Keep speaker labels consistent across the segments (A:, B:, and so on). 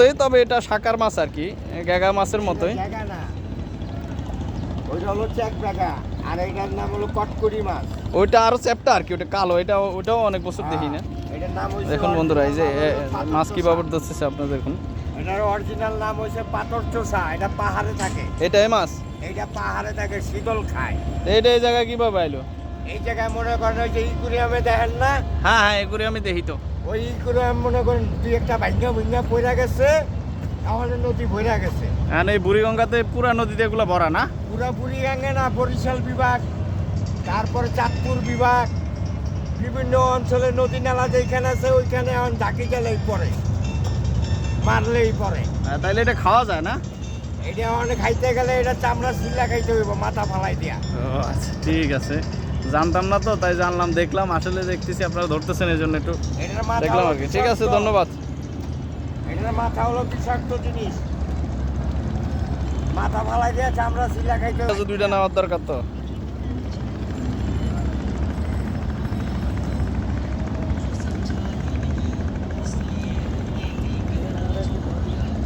A: মতোই, তবে এটা শাকার মাছ আর কি, গ্যাগা মাছের মতোই।
B: জায়গা না, ওইটা হলো চেক ব্যাগা, আর এইটার নাম হলো কটকরি মাছ।
A: ওইটা আরো চ্যাপ্টা আর কি, ওটা কালো, ওটাও অনেক বছর দেখি না।
B: এটার নাম হইছে
A: দেখুন বন্ধুরা, এই যে
B: পাথর
A: মাছ কি
B: চোষা।
A: বাবর ধরতেছে আপনার দেখুন।
B: এটার অরিজিনাল নাম হইছে পাথর চোষা। এটা পাহাড়ে থাকে,
A: এটাই মাছ,
B: এইটা পাহাড়ে থাকে, শীতল খায়।
A: এইটা এই জায়গায় কিভাবে আইলো?
B: এই জায়গায় মনে করেন ওই যে ইকুরিয়ামে দেখেন না,
A: হ্যাঁ হ্যাঁ, এগুলো আমি দেখি তো।
B: ওই ইকুরিয়াম মনে করেন দুই একটা ভাঙ্গা ভুঙ্গা পড়ে গেছে, আমাদের নদী ভরে গেছে।
A: হ্যাঁ, এই বুড়িগঙ্গাতে পুরা নদীতে এগুলো ভরা না?
B: পুরাপুরি গাঙ্গে না, বরিশাল বিভাগ, তারপরে চাঁদপুর বিভাগ, বিভিন্ন অঞ্চলে নদী নালা যেখানে আছে ওইখানে এখন ঢাকি গেলেই পড়ে, মারলেই পড়ে।
A: তাইলে এটা খাওয়া যায় না?
B: এটা অনেক খাইতে গেলে এটা চামড়া সিলা খাইতে হইব, মাথা ফালাই দিয়া।
A: ও আচ্ছা, ঠিক আছে, জানতাম না তো, তাই জানলাম, দেখলাম, আসলে দেখতেছি আপনারা ধরতেছেন এই জন্য একটু
B: এটার মাথা
A: দেখলাম
B: হলো
A: আর কি। ঠিক আছে,
B: বিষাক্ত।
A: ধন্যবাদ।
B: এটার মাথা হলো বিষাক্ত জিনিস, মাথা ফালাই দিয়া চামড়া সিলা খাইতে হইব।
A: দুইটা নেওয়ার দরকার তো।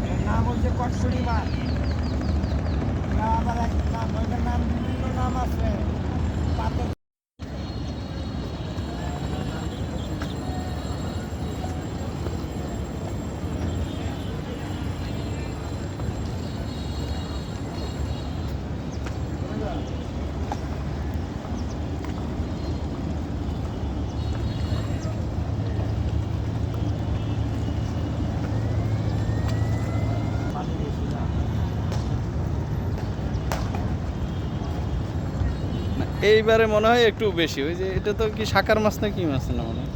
B: এটার নাম হচ্ছে কটকরি মাছ। এটা আবার এক নাম, ওইটার নাম বিভিন্ন নাম আছে। পাথর
A: এইবারে মনে হয় একটু বেশি, ওই যে এটা তো কি শাকার মাছ না কি মাছ না মনে হয়।